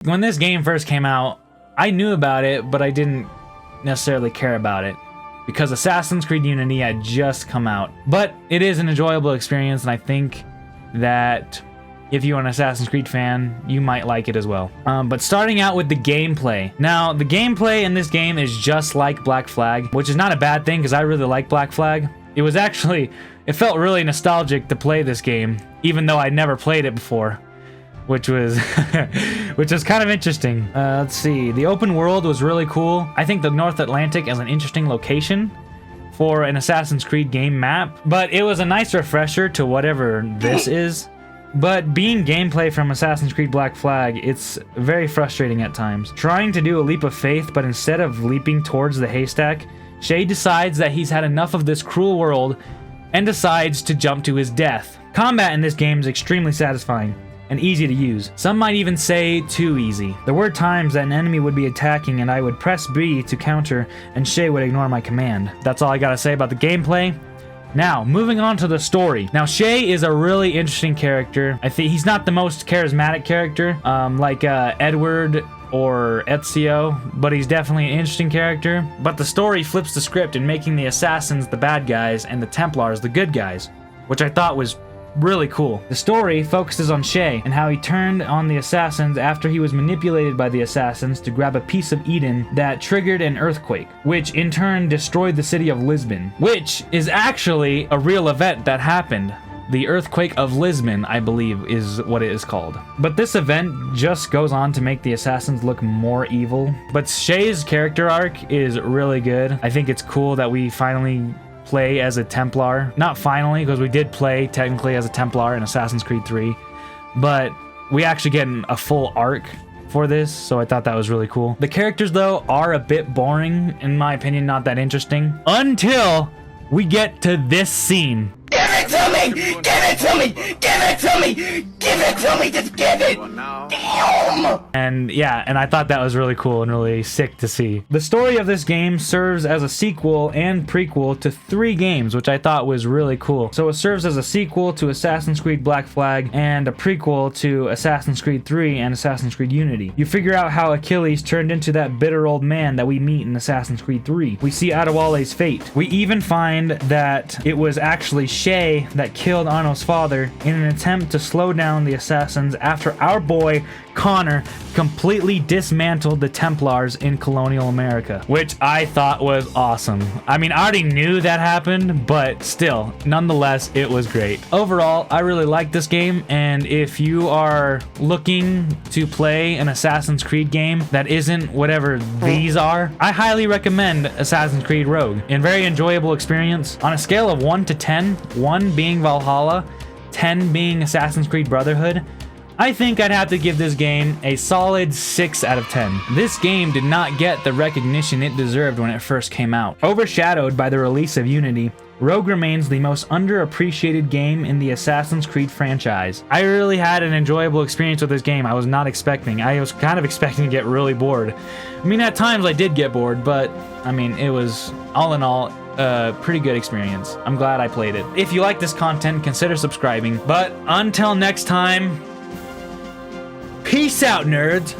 When this game first came out, I knew about it, but I didn't necessarily care about it because Assassin's Creed Unity had just come out. But it is an enjoyable experience, and I think that if you're an Assassin's Creed fan, you might like it as well. But starting out with the gameplay. Now, the gameplay in this game is just like Black Flag, which is not a bad thing because I really like Black Flag. It felt really nostalgic to play this game, even though I'd never played it before, which was kind of interesting. Let's see. The open world was really cool. I think the North Atlantic is an interesting location for an Assassin's Creed game map, but it was a nice refresher to whatever this is. But being gameplay from Assassin's Creed Black Flag, it's very frustrating at times. Trying to do a leap of faith, but instead of leaping towards the haystack, Shay decides that he's had enough of this cruel world and decides to jump to his death. Combat in this game is extremely satisfying and easy to use. Some might even say too easy. There were times that an enemy would be attacking and I would press B to counter and Shay would ignore my command. That's all I gotta say about the gameplay. Now, moving on to the story. Now, Shay is a really interesting character. I think he's not the most charismatic character, like Edward or Ezio, but he's definitely an interesting character. But the story flips the script in making the assassins the bad guys and the Templars the good guys, which I thought was really cool. The story focuses on Shay and how he turned on the assassins after he was manipulated by the assassins to grab a piece of Eden that triggered an earthquake, which in turn destroyed the city of Lisbon, which is actually a real event that happened. The Earthquake of Lisbon, I believe, is what it is called. But this event just goes on to make the assassins look more evil. But Shay's character arc is really good. I think it's cool that we finally play as a Templar. Not finally, because we did play technically as a Templar in Assassin's Creed 3, but we actually get a full arc for this, so I thought that was really cool. The characters, though, are a bit boring, in my opinion, not that interesting, until we get to this scene. Give it to me! Give it to me! Give it to me! Give it to me! Just give it! Damn! And yeah, and I thought that was really cool and really sick to see. The story of this game serves as a sequel and prequel to 3 games, which I thought was really cool. So it serves as a sequel to Assassin's Creed Black Flag and a prequel to Assassin's Creed 3 and Assassin's Creed Unity. You figure out how Achilles turned into that bitter old man that we meet in Assassin's Creed 3. We see Adewale's fate. We even find that it was actually Shay that killed Arno's father in an attempt to slow down the assassins after our boy Connor completely dismantled the Templars in colonial America, which I thought was awesome. I mean, I already knew that happened, but still, nonetheless, it was great. Overall, I really like this game, and if you are looking to play an Assassin's Creed game that isn't whatever these are, I highly recommend Assassin's Creed Rogue. A very enjoyable experience. On a scale of 1 to 10, 1 being Valhalla, 10 being Assassin's Creed Brotherhood, I think I'd have to give this game a solid 6 out of 10. This game did not get the recognition it deserved when it first came out. Overshadowed by the release of Unity, Rogue remains the most underappreciated game in the Assassin's Creed franchise. I really had an enjoyable experience with this game. I was not expecting. I was kind of expecting to get really bored. I mean, at times I did get bored, but I mean, it was all in all a pretty good experience. I'm glad I played it. If you like this content, consider subscribing. But until next time, peace out, nerds!